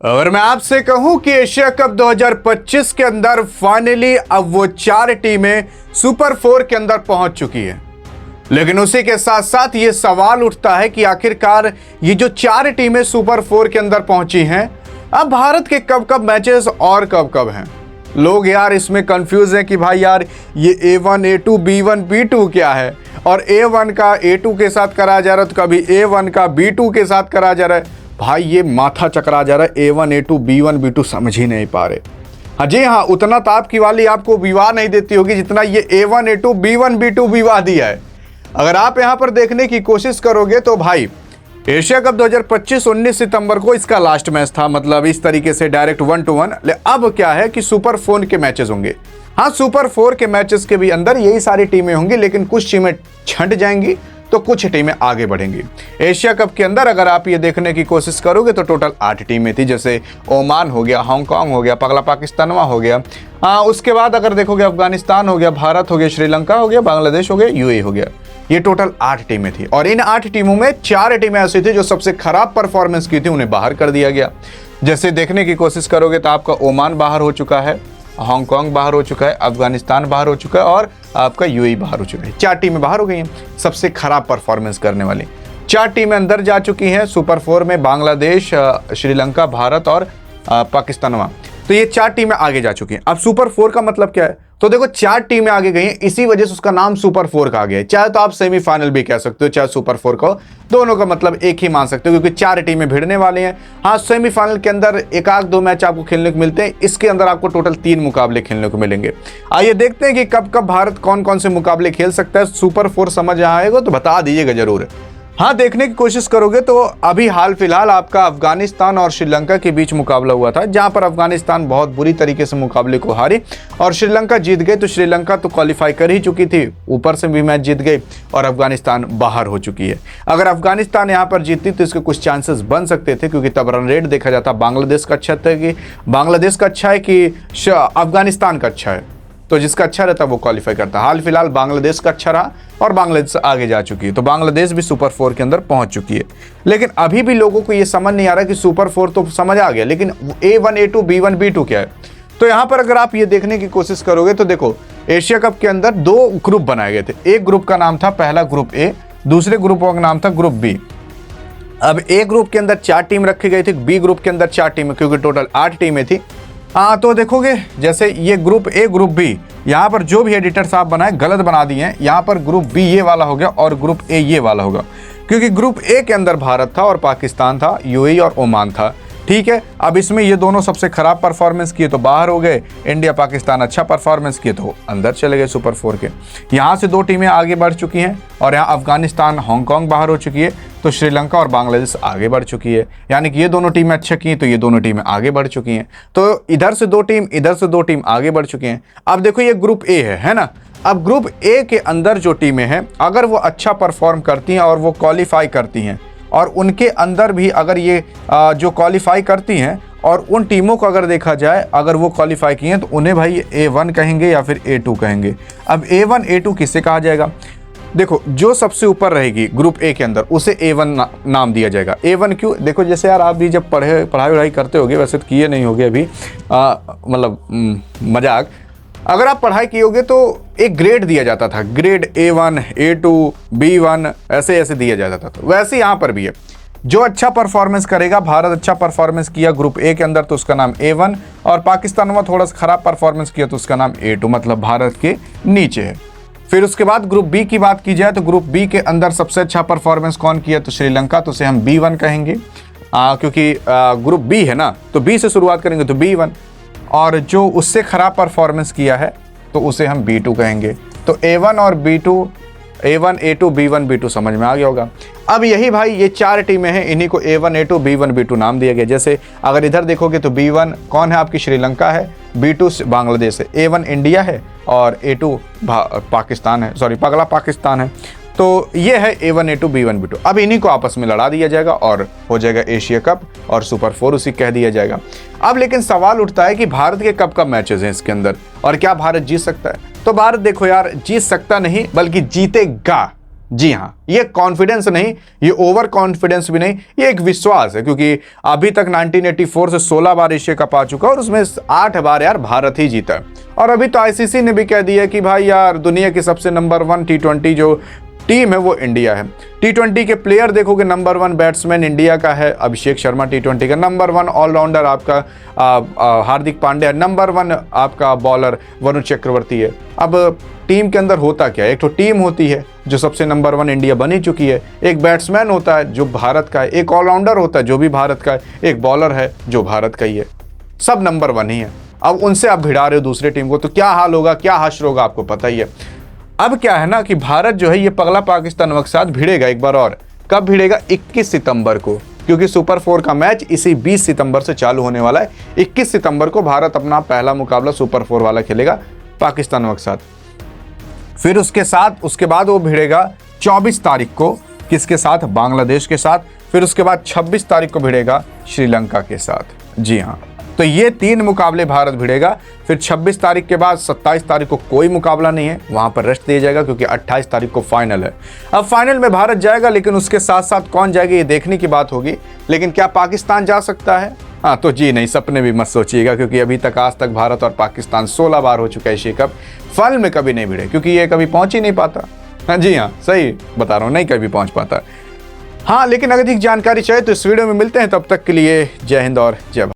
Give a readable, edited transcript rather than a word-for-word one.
अगर मैं आपसे कहूं कि एशिया कप 2025 के अंदर फाइनली अब वो 4 टीमें सुपर 4 के अंदर पहुंच चुकी है, लेकिन उसी के साथ साथ ये सवाल उठता है कि आखिरकार ये जो 4 टीमें सुपर 4 के अंदर पहुंची हैं, अब भारत के कब कब मैचेस और कब कब हैं। लोग यार इसमें कंफ्यूज हैं कि भाई यार ये A1 A2 B1 B2 क्या है, और A1 का A2 के साथ करा जा रहा है तो कभी A1 का B2 के साथ करा जा रहा है। भाई ये माथा चकरा जा रहा है, A1 A2 B1 B2 समझ ही नहीं पा रहे। हाँ जी हाँ, उतना ताप की वाली आपको विवाह नहीं देती होगी जितना ये A1 A2 B1 B2 विवाह दिया है। अगर आप यहाँ पर देखने की कोशिश करोगे तो भाई एशिया कप 2025 19 सितंबर को इसका लास्ट मैच था, मतलब इस तरीके से डायरेक्ट 1-1। अब क्या है कि सुपर 4 के मैचेस होंगे। हाँ, सुपर 4 के मैचेस के भी अंदर यही सारी टीमें होंगी, लेकिन कुछ टीमें छंट जाएंगी तो कुछ टीमें आगे बढ़ेंगी। एशिया कप के अंदर अगर आप ये देखने की कोशिश करोगे तो टोटल 8 टीमें थी, जैसे ओमान हो गया, हांगकांग हो गया, पगला पाकिस्तानवा हो गया। उसके बाद अगर देखोगे अफगानिस्तान हो गया, भारत हो गया, श्रीलंका हो गया, बांग्लादेश हो गया, यूएई हो गया। ये टोटल 8 टीमें थी और इन 8 टीमों में 4 टीमें ऐसी थी जो सबसे खराब परफॉर्मेंस की थी, उन्हें बाहर कर दिया गया। जैसे देखने की कोशिश करोगे तो आपका ओमान बाहर हो चुका है, हांगकांग बाहर हो चुका है, अफगानिस्तान बाहर हो चुका है और आपका यूएई बाहर हो चुका है। 4 टीमें बाहर हो गई हैं सबसे खराब परफॉर्मेंस करने वाली। 4 टीमें अंदर जा चुकी हैं सुपर 4 में, बांग्लादेश, श्रीलंका, भारत और पाकिस्तान। तो ये 4 टीमें आगे जा चुकी हैं। अब सुपर 4 का मतलब क्या है? तो देखो 4 टीमें आगे गई हैं, इसी वजह से उसका नाम सुपर 4 का आ गया है। चाहे तो आप सेमीफाइनल भी कह सकते हो, चाहे सुपर 4 का हो, दोनों का मतलब एक ही मान सकते हो, क्योंकि 4 टीमें भिड़ने वाली हैं। हाँ, सेमीफाइनल के अंदर 1-2 मैच आपको खेलने को मिलते हैं, इसके अंदर आपको टोटल 3 मुकाबले खेलने को मिलेंगे। आइए देखते हैं कि कब कब भारत कौन कौन से मुकाबले खेल सकता है। सुपर 4 समझ आएगा तो बता दीजिएगा जरूर। हाँ, देखने की कोशिश करोगे तो अभी हाल फिलहाल आपका अफगानिस्तान और श्रीलंका के बीच मुकाबला हुआ था, जहां पर अफगानिस्तान बहुत बुरी तरीके से मुकाबले को हारी और श्रीलंका जीत गई। तो श्रीलंका तो क्वालिफाई कर ही चुकी थी, ऊपर से भी मैच जीत गई और अफगानिस्तान बाहर हो चुकी है। अगर अफगानिस्तान यहां पर जीतती तो इसके कुछ चांसेस बन सकते थे, क्योंकि तब रन रेट देखा जाता बांग्लादेश का अच्छा था कि अफगानिस्तान का अच्छा है, तो जिसका अच्छा रहता वो क्वालिफाई करता। हाल फिलहाल बांग्लादेश का अच्छा रहा और बांग्लादेश आगे जा चुकी है, तो बांग्लादेश भी सुपर 4 के अंदर पहुंच चुकी है। लेकिन अभी भी लोगों को ये समझ नहीं आ रहा कि सुपर 4 तो समझ आ गया, लेकिन A1 A2 B1 B2 क्या है। तो यहां पर अगर आप ये देखने की कोशिश करोगे तो देखो एशिया कप के अंदर 2 ग्रुप बनाए गए थे। एक ग्रुप का नाम था पहला ग्रुप ए, दूसरे ग्रुप का नाम था ग्रुप बी। अब ए ग्रुप के अंदर 4 टीम रखी गई थी, बी ग्रुप के अंदर 4 टीमें, क्योंकि टोटल 8 टीमें थी। तो देखोगे जैसे ये ग्रुप ए ग्रुप बी, यहाँ पर जो भी एडिटर साहब बनाए गलत बना दिए हैं। यहाँ पर ग्रुप बी ये वाला हो गया और ग्रुप ए ये वाला होगा, क्योंकि ग्रुप ए के अंदर भारत था और पाकिस्तान था, यूएई और ओमान था। ठीक है, अब इसमें ये दोनों सबसे खराब परफॉर्मेंस किए तो बाहर हो गए, इंडिया पाकिस्तान अच्छा परफॉर्मेंस किए तो अंदर चले गए सुपर 4 के। यहाँ से 2 टीमें आगे बढ़ चुकी हैं और यहाँ अफगानिस्तान हांगकांग बाहर हो चुकी है, तो श्रीलंका और बांग्लादेश आगे बढ़ चुकी है। यानी कि ये दोनों टीमें अच्छा की तो ये दोनों टीमें आगे बढ़ चुकी हैं। तो इधर से 2 टीम, इधर से 2 टीम आगे बढ़ चुकी हैं। अब देखो ये ग्रुप ए है ना। अब ग्रुप ए के अंदर जो टीमें हैं, अगर वो अच्छा परफॉर्म करती हैं और वो क्वालिफाई करती हैं, और उनके अंदर भी अगर ये जो क्वालिफाई करती हैं और उन टीमों को अगर देखा जाए, अगर वो क्वालिफाई की हैं तो उन्हें भाई A1 कहेंगे या फिर A2 कहेंगे। अब A1 A2 किससे कहा जाएगा? देखो जो सबसे ऊपर रहेगी ग्रुप ए के अंदर उसे A1 नाम दिया जाएगा। A1 क्यों? देखो जैसे यार आप भी जब पढ़ाई करते होगे, वैसे तो किए नहीं होगे अभी, मतलब मजाक, अगर आप पढ़ाई की होगे तो एक ग्रेड दिया जाता था, ग्रेड A1 A2 B1 ऐसे ऐसे दिया जाता था। तो वैसे यहाँ पर भी है, जो अच्छा परफॉर्मेंस करेगा, भारत अच्छा परफॉर्मेंस किया ग्रुप ए के अंदर तो उसका नाम A1, और पाकिस्तान में थोड़ा सा खराब परफॉर्मेंस किया तो उसका नाम A2, मतलब भारत के नीचे है। फिर उसके बाद ग्रुप बी की बात की जाए तो ग्रुप बी के अंदर सबसे अच्छा परफॉर्मेंस कौन किया? तो श्रीलंका, तो उसे हम B1 कहेंगे, क्योंकि ग्रुप बी है ना, तो बी से शुरुआत करेंगे तो B1, और जो उससे खराब परफॉर्मेंस किया है तो उसे हम B2 कहेंगे। तो A1 और B2, A1 A2 B1 B2 समझ में आ गया होगा। अब यही भाई ये 4 टीमें हैं, इन्हीं को A1 A2 B1 B2 नाम दिया गया। जैसे अगर इधर देखोगे तो B1 कौन है? आपकी श्रीलंका है, B2 बांग्लादेश है, A1 इंडिया है और A2 पाकिस्तान है, सॉरी पगला पाकिस्तान है। तो ये है A1 A2 B1 B2। अब इन्हीं को आपस में लड़ा दिया जाएगा और हो जाएगा एशिया कप, और सुपर 4 उसी कह दिया जाएगा। अब लेकिन सवाल उठता है कि भारत के कब कब मैचेस हैं इसके अंदर और क्या भारत जीत सकता है? तो भारत देखो यार, जीत सकता नहीं बल्कि जीतेगा। जी हाँ, ये कॉन्फिडेंस नहीं, ये ओवर कॉन्फिडेंस भी नहीं, ये एक विश्वास है, क्योंकि अभी तक 1984 से 16 बार एशिया कप आ चुका है और उसमें 8 बार यार भारत ही जीता है। और अभी तो आईसीसी ने भी कह दिया कि भाई यार दुनिया की सबसे नंबर 1 T20 जो टीम है वो इंडिया है। T20 के प्लेयर देखोगे, नंबर 1 बैट्समैन इंडिया का है अभिषेक शर्मा, T20 का नंबर 1 ऑलराउंडर आपका हार्दिक पांड्या, नंबर 1 आपका बॉलर वरुण चक्रवर्ती है। अब टीम के अंदर होता क्या है, एक तो टीम होती है जो सबसे नंबर 1 इंडिया बनी चुकी है, एक बैट्समैन होता है जो भारत का है, एक ऑलराउंडर होता है जो भी भारत का है, एक बॉलर है जो भारत का ही है, सब नंबर 1 ही है। अब उनसे आप भिड़ा रहे हो दूसरे टीम को, तो क्या हाल होगा, क्या हश्र होगा, आपको पता ही है। अब क्या है ना कि भारत जो है ये पगला पाकिस्तान के साथ भिड़ेगा एक बार और। कब भिड़ेगा? 21 सितंबर को, क्योंकि सुपर 4 का मैच इसी 20 सितंबर से चालू होने वाला है। 21 सितंबर को भारत अपना पहला मुकाबला सुपर 4 वाला खेलेगा पाकिस्तान के साथ। फिर उसके बाद वो भिड़ेगा 24 तारीख को, किसके साथ? बांग्लादेश के साथ। फिर उसके बाद 26 तारीख को भिड़ेगा श्रीलंका के साथ। जी हाँ, तो ये 3 मुकाबले भारत भिड़ेगा। फिर 26 तारीख के बाद 27 तारीख को कोई मुकाबला नहीं है, वहां पर रेस्ट दिया जाएगा, क्योंकि 28 तारीख को फाइनल है। अब फाइनल में भारत जाएगा, लेकिन उसके साथ साथ कौन जाएगा ये देखने की बात होगी। लेकिन क्या पाकिस्तान जा सकता है? हाँ, तो जी नहीं, सपने भी मत सोचिएगा, क्योंकि अभी तक आज तक भारत और पाकिस्तान 16 बार हो चुका है एशिया कप, फाइनल में कभी नहीं भिड़े, क्योंकि ये कभी पहुंच ही नहीं पाता। हाँ जी हाँ, सही बता रहा हूँ, नहीं कभी पहुंच पाता। हाँ, लेकिन अगर अधिक जानकारी चाहिए तो इस वीडियो में मिलते हैं, तब तक के लिए जय हिंद और जय भारत।